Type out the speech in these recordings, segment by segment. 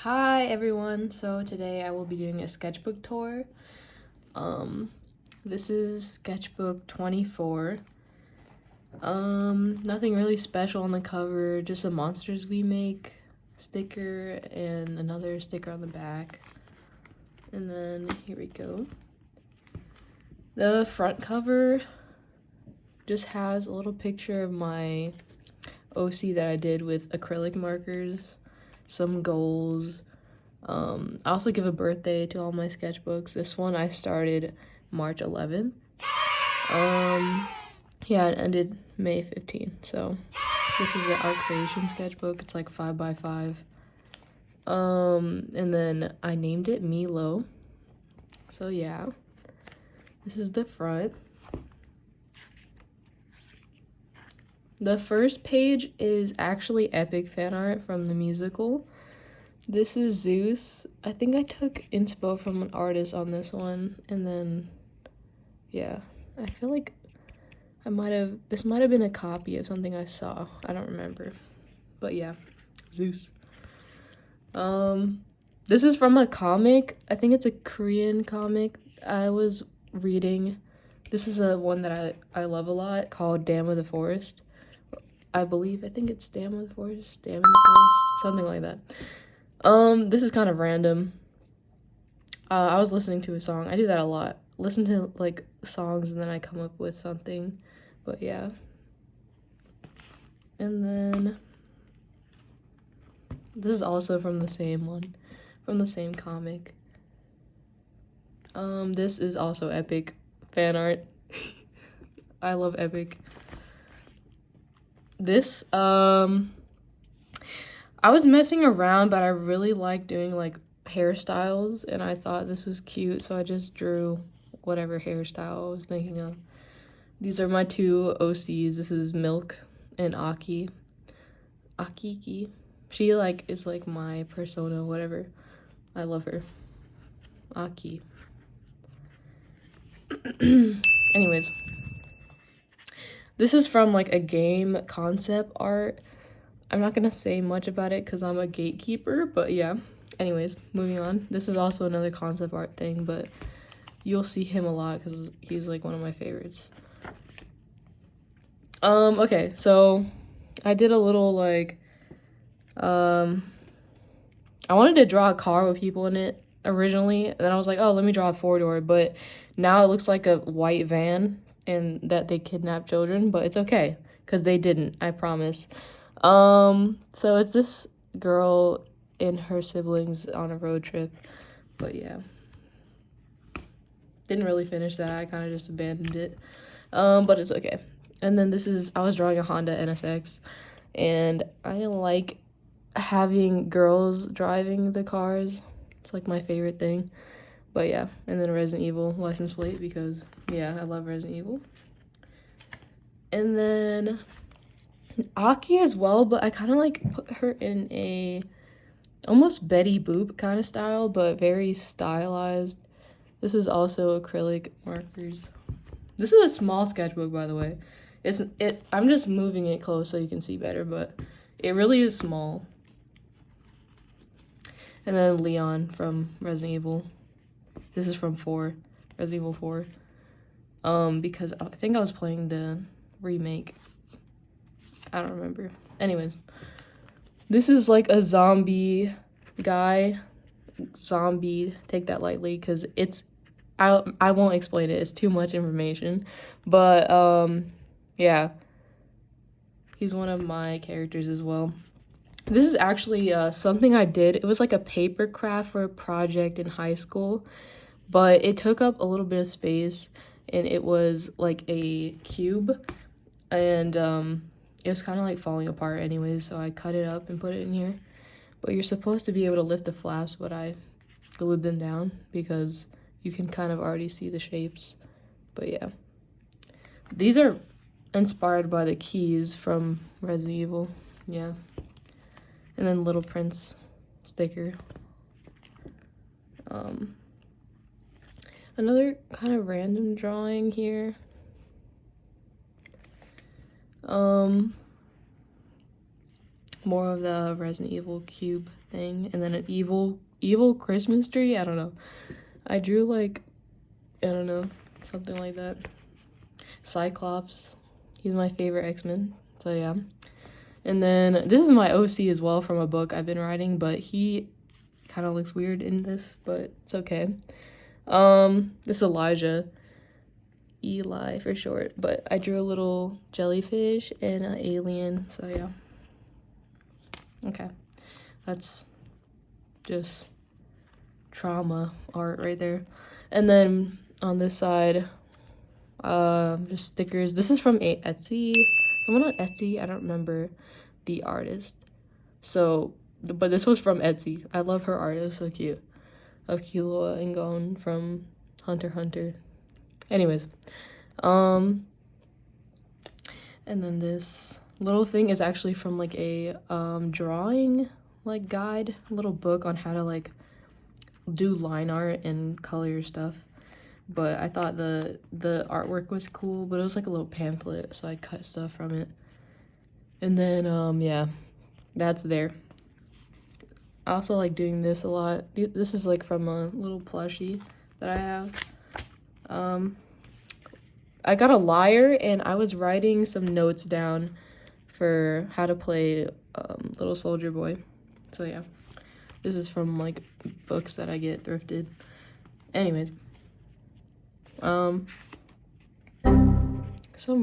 Hi everyone, so today I will be doing a sketchbook tour. This is sketchbook 24. Nothing really special on the cover, just a Monsters We Make sticker and another sticker on the back. And then here we go. The front cover just has a little picture of my OC that I did with acrylic markers, some goals. I also give a birthday to all my sketchbooks. This one I started March 11th. Yeah, it ended May 15th. So this is an art creation sketchbook. It's like 5x5. And then I named it Milo. So yeah, this is the front. The first page is actually epic fan art from the musical. This is Zeus. I think I took inspo from an artist on this one, and then yeah, I feel like this might have been a copy of something I saw. I don't remember, but yeah, Zeus. This is from a comic. I think it's a Korean comic I was reading. This is a one that I love a lot, called Dam of the Forest. I think it's Dam of the Forest, something like that. This is kind of random. I was listening to a song. I do that a lot. Listen to like songs and then I come up with something. But yeah. And then this is also from the same one, from the same comic. This is also epic fan art. I love epic. This, I was messing around, but I really like doing like hairstyles, and I thought this was cute, so I just drew whatever hairstyle I was thinking of. These are my two OCs. This is Milk and Akiki. She is like my persona, whatever. I love her. Aki. Anyways. This is from like a game concept art. I'm not gonna say much about it because I'm a gatekeeper, but yeah. Anyways, moving on. This is also another concept art thing, but you'll see him a lot because he's like one of my favorites. Okay, so I did a little like, I wanted to draw a car with people in it originally, and then I was like, oh, let me draw a four-door, but now it looks like a white van and that they kidnapped children, but it's okay because they didn't, I promise. So it's this girl and her siblings on a road trip, but yeah, didn't really finish that. I kind of just abandoned it, but it's okay. And then I was drawing a Honda NSX, and I like having girls driving the cars. It's like my favorite thing. But yeah, and then Resident Evil license plate because yeah, I love Resident Evil. And then Aki as well, but I kind of like put her in a almost Betty Boop kind of style, but very stylized. This is also acrylic markers. This is a small sketchbook, by the way. I'm just moving it close so you can see better, but it really is small. And then Leon from Resident Evil. This is from Resident Evil 4. Because I think I was playing the remake. I don't remember. Anyways, this is like a zombie guy. Zombie, take that lightly because I won't explain it. It's too much information. But yeah. He's one of my characters as well. This is actually something I did. It was like a paper craft for a project in high school, but it took up a little bit of space, and it was like a cube, and it was kind of like falling apart anyways, so I cut it up and put it in here. But you're supposed to be able to lift the flaps, but I glued them down because you can kind of already see the shapes. But yeah, these are inspired by the keys from Resident Evil. Yeah. And then Little Prince sticker. Another kind of random drawing here. More of the Resident Evil cube thing, and then an evil Christmas tree. I don't know. I drew like, I don't know, something like that. Cyclops. He's my favorite X-Men. So yeah. And then this is my OC as well from a book I've been writing, but he kind of looks weird in this, but it's okay. This is Elijah. Eli for short, but I drew a little jellyfish and an alien, so yeah. Okay. That's just trauma art right there. And then on this side, just stickers. This is from Etsy. Someone on Etsy, I don't remember the artist. So, but this was from Etsy. I love her art. It's so cute. Of Killua and Gon from Hunter x Hunter. Anyways, and then this little thing is actually from like a drawing like guide, little book on how to like do line art and color your stuff. But I thought the artwork was cool, but it was like a little pamphlet, so I cut stuff from it. And then yeah, that's there. I also like doing this a lot. This is like from a little plushie that I have. I got a lyre and I was writing some notes down for how to play Little Soldier Boy. So yeah, this is from like books that I get thrifted. Anyways, some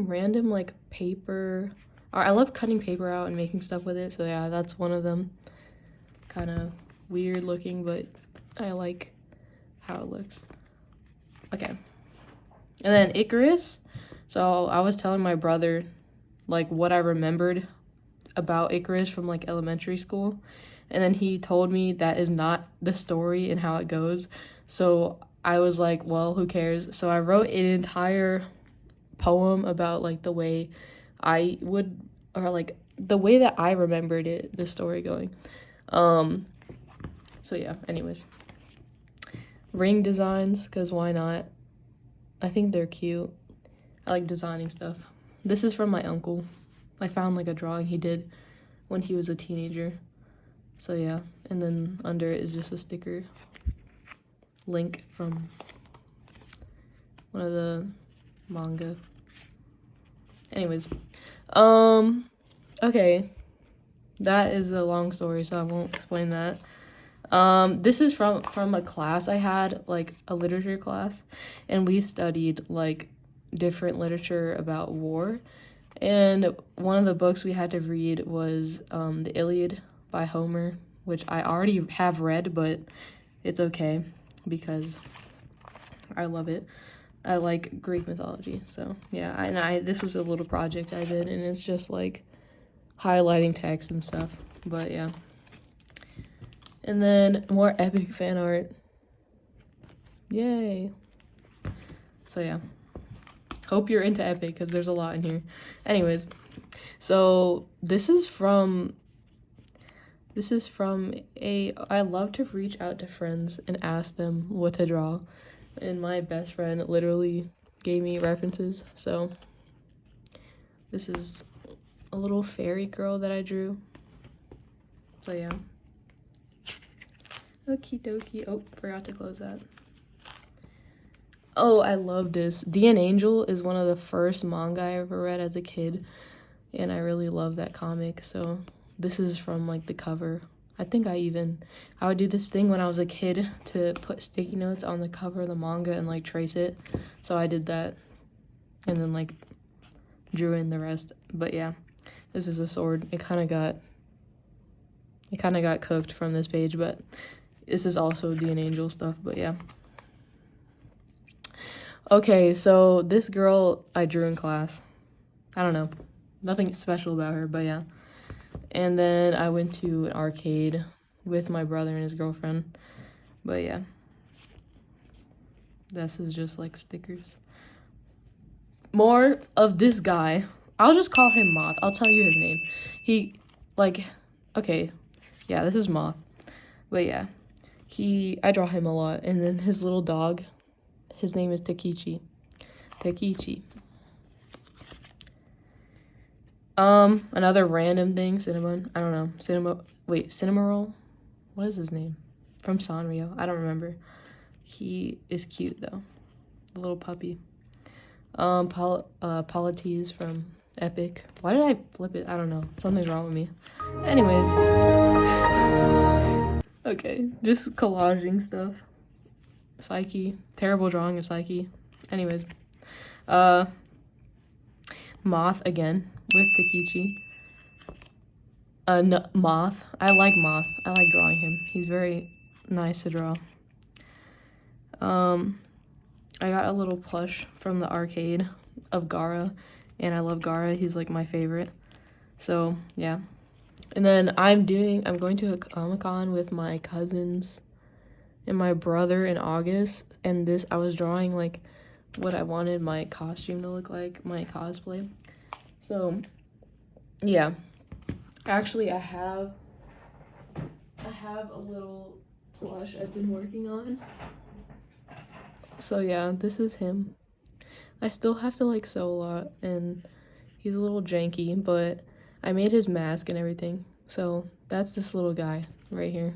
random like paper. I love cutting paper out and making stuff with it. So yeah, that's one of them. Kind of weird looking, but I like how it looks. Okay. And then Icarus. So I was telling my brother like what I remembered about Icarus from like elementary school, and then he told me that is not the story and how it goes. So I was like, well, who cares? So I wrote an entire poem about like the way I would, or like the way that I remembered it, the story going. So yeah, anyways, ring designs, because why not? I think they're cute. I like designing stuff. This is from my uncle. I found like a drawing he did when he was a teenager. So yeah, and then under it is just a sticker link from one of the manga. Anyways, okay, that is a long story, so I won't explain that. This is from a class I had, like a literature class, and we studied like different literature about war. And one of the books we had to read was the Iliad by Homer, which I already have read, but it's okay because I love it. I like Greek mythology, so yeah. This was a little project I did, and it's just like highlighting text and stuff, but yeah. And then more epic fan art. Yay. So yeah. Hope you're into epic, because there's a lot in here. Anyways, so this is from I love to reach out to friends and ask them what to draw. And my best friend literally gave me references. So this is a little fairy girl that I drew. So yeah. Okie dokie. Oh, forgot to close that. Oh, I love this. D and Angel is one of the first manga I ever read as a kid, and I really love that comic. So this is from like the cover. I think I would do this thing when I was a kid to put sticky notes on the cover of the manga and like trace it. So I did that and then like drew in the rest. But yeah, this is a sword. It kind of got cooked from this page, but this is also D and Angel stuff, but yeah. Okay, so this girl I drew in class. I don't know. Nothing special about her, but yeah. And then I went to an arcade with my brother and his girlfriend. But yeah. This is just like stickers. More of this guy. I'll just call him Moth. I'll tell you his name. He, like, okay. Yeah, this is Moth. But yeah. I draw him a lot. And then his little dog, his name is Takichi. Takichi. Another random thing, cinnamon. I don't know. Cinema roll. What is his name? From Sanrio. I don't remember. He is cute though. The little puppy. Polites from Epic. Why did I flip it? I don't know. Something's wrong with me. Anyways. Okay, just collaging stuff. Psyche. Terrible drawing of Psyche. Anyways. Moth again with Takichi. No, Moth. I like Moth. I like drawing him. He's very nice to draw. I got a little plush from the arcade of Gaara, and I love Gaara. He's like my favorite. So yeah. And then I'm going to a Comic-Con with my cousins and my brother in August, and I was drawing like what I wanted my costume to look like, my cosplay. So yeah. Actually, I have a little plush I've been working on. So yeah, this is him. I still have to like sew a lot, and he's a little janky, but I made his mask and everything. So that's this little guy right here.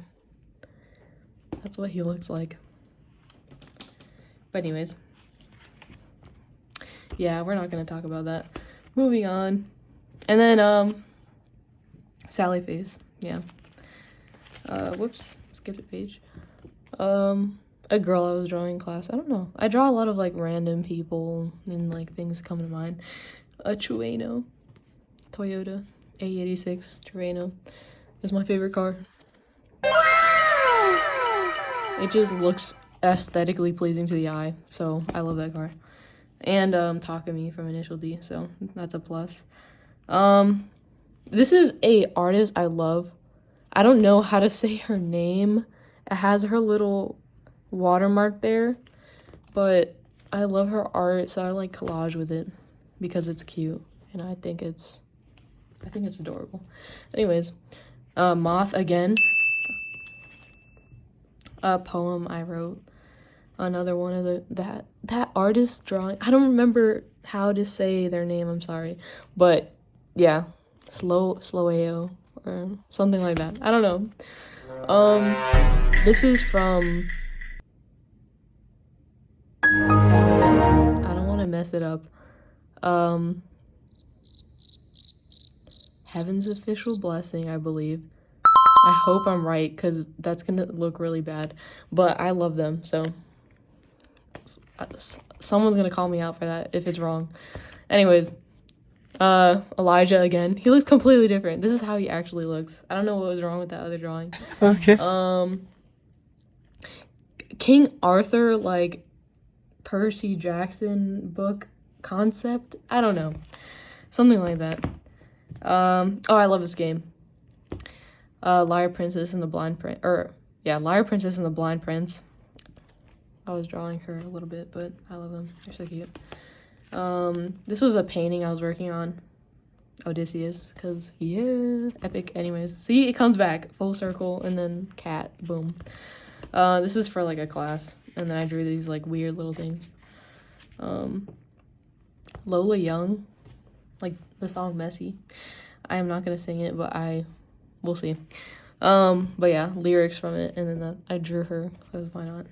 That's what he looks like. But anyways, yeah, we're not gonna talk about that. Moving on. And then Sally face, yeah. Whoops, skip a page. A girl I was drawing in class. I don't know. I draw a lot of like random people and like things come to mind. A Toyota A86 Trueno is my favorite car. It just looks aesthetically pleasing to the eye, so I love that car. And Takumi from Initial D, so that's a plus. This is a artist I love. I don't know how to say her name. It has her little watermark there, but I love her art, so I like collage with it because it's cute, and I think it's adorable. Anyways, Moth again. A poem I wrote. Another one of that artist drawing. I don't remember how to say their name. I'm sorry, but yeah, Slow-AO or something like that. I don't know. This is from. I don't want to mess it up. Heaven's Official Blessing, I believe. I hope I'm right, because that's gonna look really bad. But I love them, so someone's gonna call me out for that if it's wrong. Anyways, Elijah again. He looks completely different. This is how he actually looks. I don't know what was wrong with that other drawing. Okay. King Arthur, like Percy Jackson book concept. I don't know. Something like that. Oh, I love this game. Liar Princess and the Blind Prince. Liar Princess and the Blind Prince. I was drawing her a little bit, but I love them. They're so cute. This was a painting I was working on. Odysseus, because yeah, epic. Anyways, see, it comes back full circle, and then cat, boom. This is for like a class, and then I drew these like weird little things. Lola Young, like the song Messy. I am not gonna sing it, but we'll see. But yeah, lyrics from it, and then I drew her, because why not?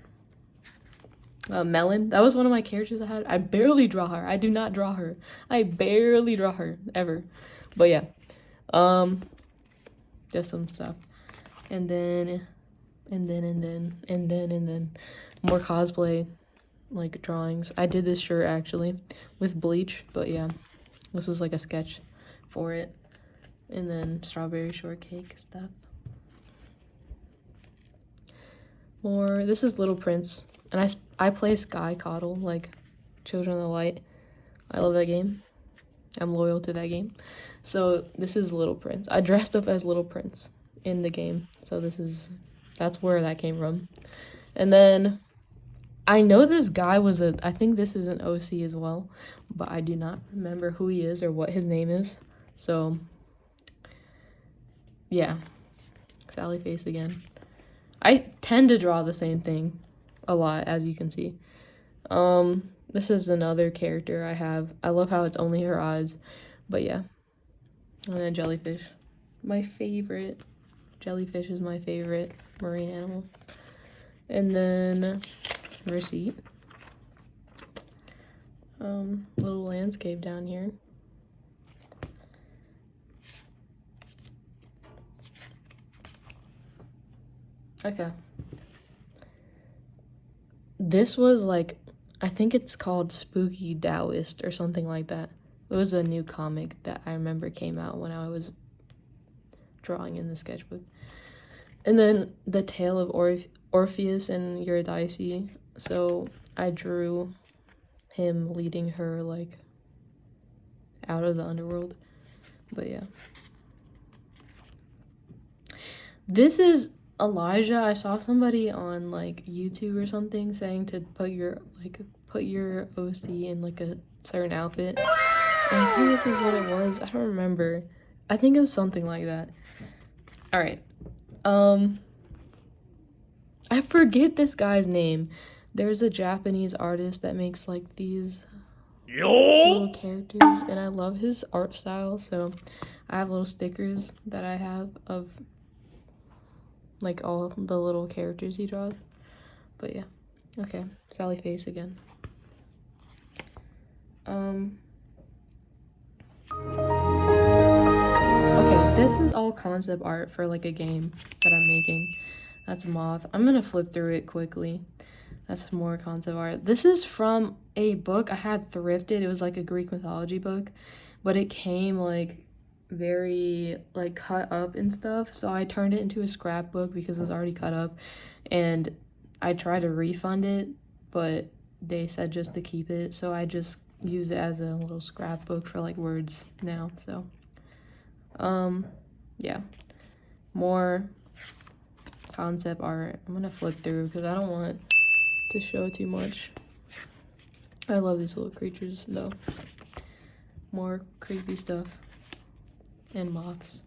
Melon, that was one of my characters I had. I barely draw her. I do not draw her. I barely draw her, ever. But yeah, just some stuff. And then more cosplay, like drawings. I did this shirt actually with bleach, but yeah, this was like a sketch for it. And then strawberry shortcake stuff. More, this is Little Prince. And I play Sky Coddle, like Children of the Light. I love that game. I'm loyal to that game. So this is Little Prince. I dressed up as Little Prince in the game. So that's where that came from. And then I know this guy I think this is an OC as well, but I do not remember who he is or what his name is. So yeah, Sally face again. I tend to draw the same thing a lot, as you can see. This is another character I have. I love how it's only her eyes, but yeah. And then jellyfish, my favorite. Jellyfish is my favorite. marine animal. And then receipt. Little landscape down here. Okay. This was like, I think it's called Spooky Taoist or something like that. It was a new comic that I remember came out when I was drawing in the sketchbook. And then the tale of Orpheus and Eurydice. So I drew him leading her like out of the underworld. But yeah. This is Elijah. I saw somebody on like YouTube or something saying to put your OC in like a certain outfit. And I think this is what it was. I don't remember. I think it was something like that. All right. I forget this guy's name. There's a Japanese artist that makes like these little characters, and I love his art style. So I have little stickers that I have of like all the little characters he draws. But yeah. Okay. Sally face again. Okay, this is all concept art for like a game that I'm making. That's Moth. I'm gonna flip through it quickly. That's more concept art. This is from a book I had thrifted. It was like a Greek mythology book, but it came like very like cut up and stuff. So I turned it into a scrapbook because it was already cut up, and I tried to refund it, but they said just to keep it. So I just use it as a little scrapbook for like words now. So yeah, more concept art. I'm gonna flip through because I don't want to show too much. I love these little creatures though. More creepy stuff and moths.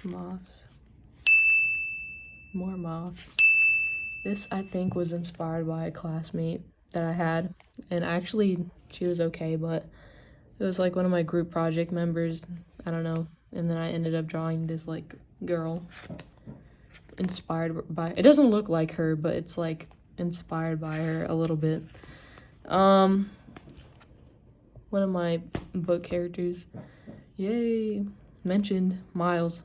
Moths. More moths. This, I think, was inspired by a classmate that I had. And actually, she was okay, but it was like one of my group project members. I don't know. And then I ended up drawing this, like, girl. Inspired by... It doesn't look like her, but it's, like, inspired by her a little bit. One of my book characters. Yay. Mentioned. Miles.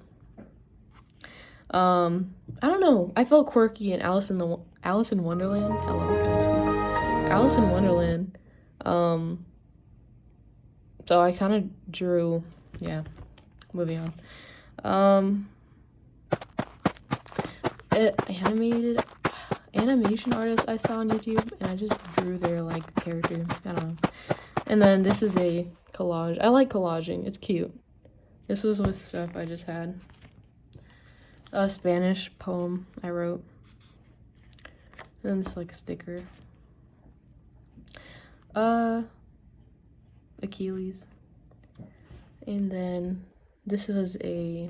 I don't know. I felt quirky in Alice in Wonderland. Hello, can I speak? Alice in Wonderland. So I kind of drew. Yeah, moving on. Animation artist I saw on YouTube, and I just drew their like character. I don't know. And then this is a collage. I like collaging. It's cute. This was with stuff I just had. A Spanish poem I wrote. And then this like a sticker. Achilles. And then this was a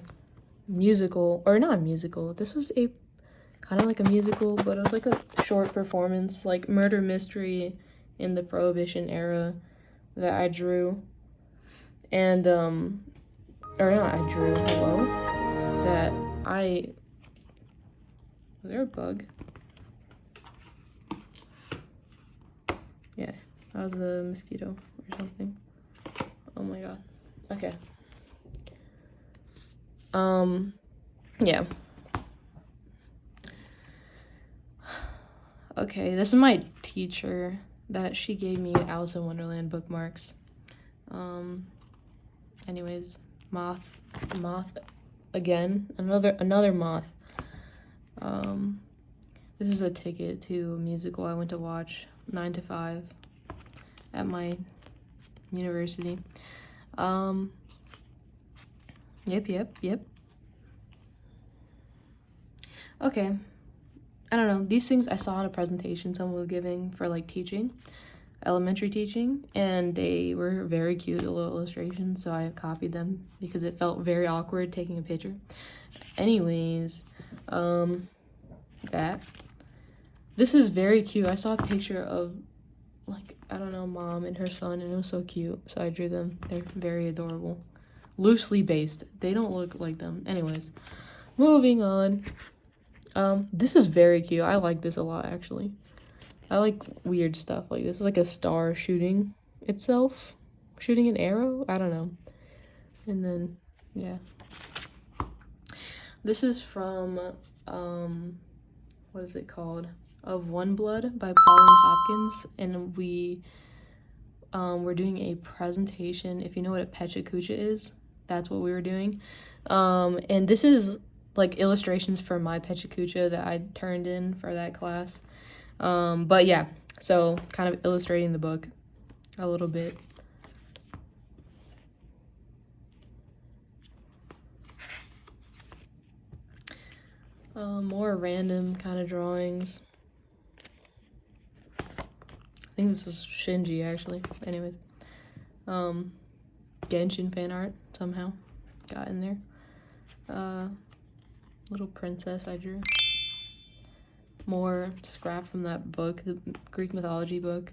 musical, or not a musical. This was a kind of like a musical, but it was like a short performance, like murder mystery in the Prohibition era that I drew. And or not I drew, hello. That was there a bug? Yeah, that was a mosquito or something. Oh my god. Okay. Yeah. Okay, this is my teacher that she gave me Alice in Wonderland bookmarks. Anyways, moth again, another moth. This is a ticket to a musical I went to watch, 9 to 5 at my university. Yep. Okay. I don't know. These things I saw in a presentation someone was giving for like teaching, elementary teaching, and they were very cute, little illustrations, so I copied them because it felt very awkward taking a picture. Anyways, that. This is very cute. I saw a picture of like, I don't know, mom and her son, and it was so cute, so I drew them. They're very adorable. loosely based. They don't look like them. Anyways, moving on. This is very cute. I like this a lot, actually. I like weird stuff like this. It's like a star shooting itself. Shooting an arrow? I don't know. And then, yeah. This is from, what is it called? Of One Blood by Pauline Hopkins. And we're doing a presentation. If you know what a pecha kucha is, that's what we were doing. And this is like illustrations for my pecha kucha that I turned in for that class. But yeah, so kind of illustrating the book a little bit. More random kind of drawings. I think this is Shinji, actually. Anyways. Genshin fan art, somehow. Got in there. Little princess I drew. More scrap from that book, the Greek mythology book.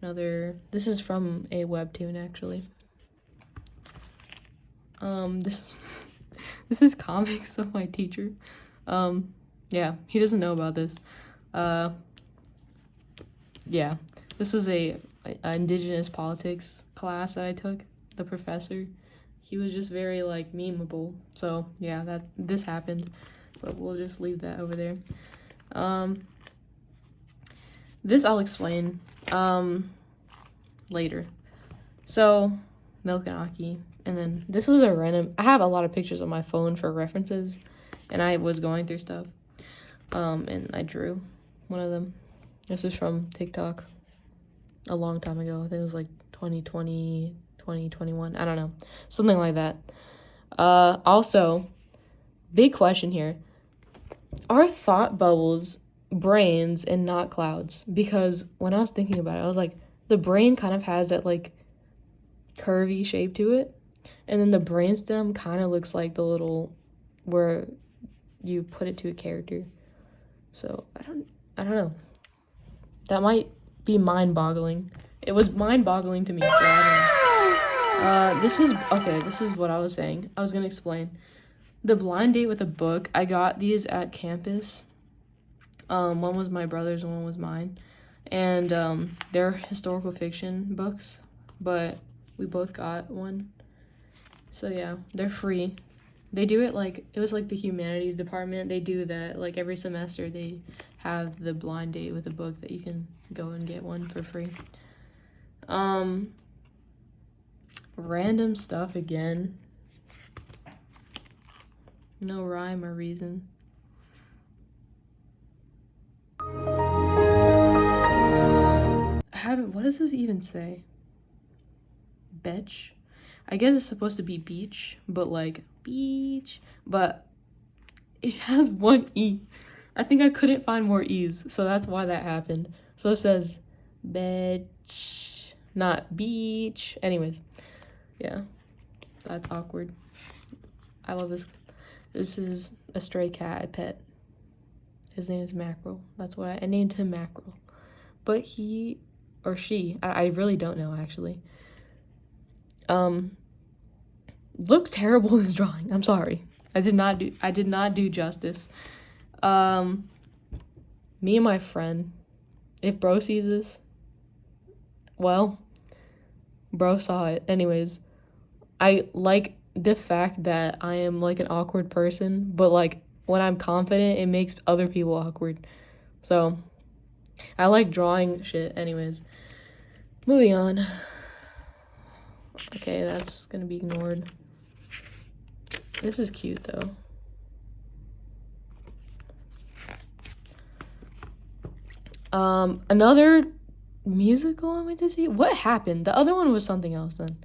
This is from a webtoon, actually. This is comics of my teacher. Yeah, he doesn't know about this. Yeah, this is a indigenous politics class that I took. The professor, he was just very like memeable. So yeah, this happened, but we'll just leave that over there. This I'll explain later. So Milk and Aki, and then this was a random. I have a lot of pictures on my phone for references, and I was going through stuff, and I drew one of them. This is from TikTok a long time ago. I think it was like 2020, 2021. I don't know, something like that. Also, big question here: are thought bubbles brains and not clouds? Because when I was thinking about it, I was like, the brain kind of has that like curvy shape to it, and then the brainstem kind of looks like the little where you put it to a character. So I don't know. That might be mind-boggling. It was mind-boggling to me, so I don't know. This is what I was saying. I was gonna explain. The blind date with a book, I got these at campus. One was my brother's and one was mine. And they're historical fiction books, but we both got one. So yeah, they're free. They do it like, it was like the humanities department. They do that like every semester. They have the blind date with a book that you can go and get one for free. Random stuff again. No rhyme or reason. What does this even say? Betch? I guess it's supposed to be beach, but like beach, but it has one E. I think I couldn't find more E's, so that's why that happened. So it says betch, not beach. Anyways, yeah, that's awkward. I love this. This is a stray cat I pet. His name is Mackerel. That's what I named him Mackerel. But he or she, I really don't know actually. Looks terrible in his drawing. I'm sorry. I did not do justice. Me and my friend, if bro sees this, well, bro saw it. Anyways, I like the fact that I am like an awkward person, but like when I'm confident, it makes other people awkward. So I like drawing shit. Anyways, moving on. Okay, that's gonna be ignored. This is cute though. Another musical I went to see. What happened? The other one was something else then.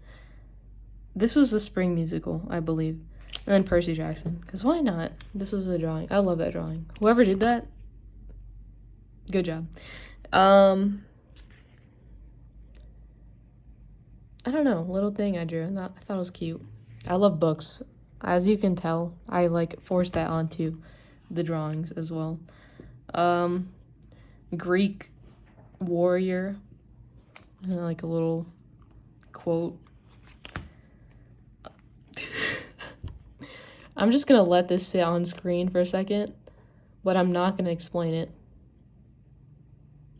This was the spring musical, I believe. And then Percy Jackson. Because why not? This was a drawing. I love that drawing. Whoever did that, good job. I don't know. Little thing I drew. I thought it was cute. I love books. As you can tell, I like forced that onto the drawings as well. Greek warrior. And like a little quote. I'm just gonna let this sit on screen for a second, but I'm not gonna explain it.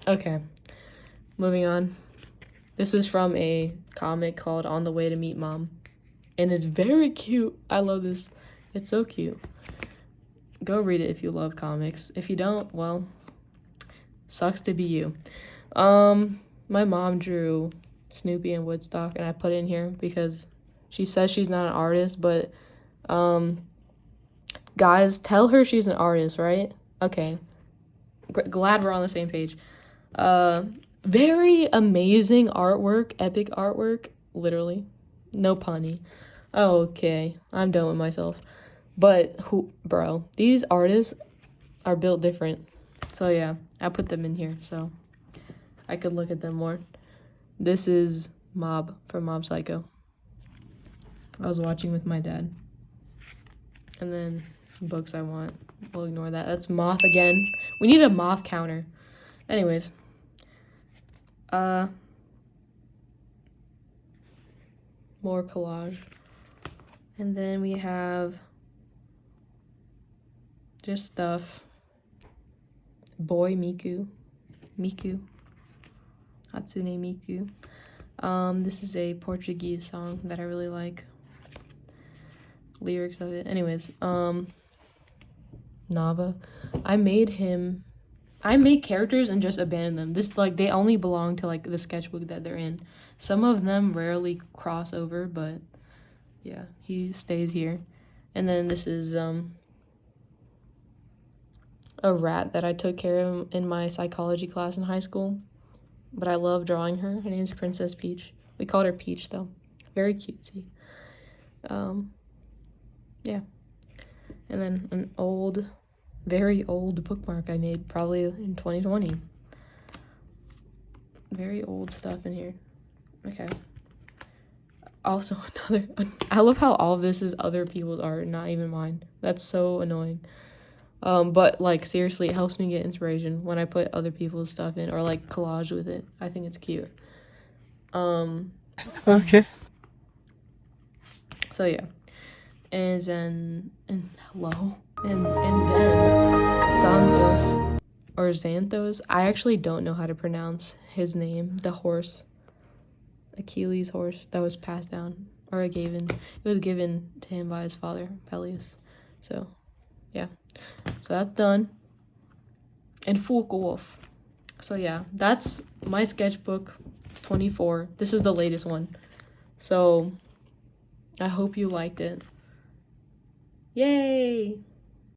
Okay, moving on. This is from a comic called On the Way to Meet Mom, and it's very cute. I love this. It's so cute. Go read it if you love comics. If you don't, well, sucks to be you. My mom drew Snoopy and Woodstock, and I put it in here because she says she's not an artist, but guys, tell her she's an artist, right? Okay. Glad we're on the same page. Very amazing artwork, epic artwork, literally. No punny. Okay, I'm done with myself. But bro, these artists are built different. So yeah, I put them in here so I could look at them more. This is Mob from Mob Psycho. I was watching with my dad. And then books I want. We'll ignore that. That's Moth again. We need a Moth counter. Anyways. More collage. And then we have just stuff. Boy Miku. Hatsune Miku. This is a Portuguese song that I really like. Lyrics of it. Anyways, Nava. I made characters and just abandoned them. This, like, they only belong to, like, the sketchbook that they're in. Some of them rarely cross over, but yeah, he stays here. And then this is a rat that I took care of in my psychology class in high school. But I love drawing her. Her name is Princess Peach. We called her Peach, though. Very cutesy. Yeah. And then an very old bookmark I made probably in 2020. Very old stuff in here. Okay. Also, I love how all of this is other people's art, not even mine. That's so annoying. But, like, seriously, it helps me get inspiration when I put other people's stuff in or, like, collage with it. I think it's cute. Okay. So, yeah. And then Santos, or Xanthos. I actually don't know how to pronounce his name. The horse. Achilles' horse that was passed down. Or it was given to him by his father, Peleus. So, yeah. So that's done. And fuck off. So yeah, that's my sketchbook 24. This is the latest one. So I hope you liked it. Yay!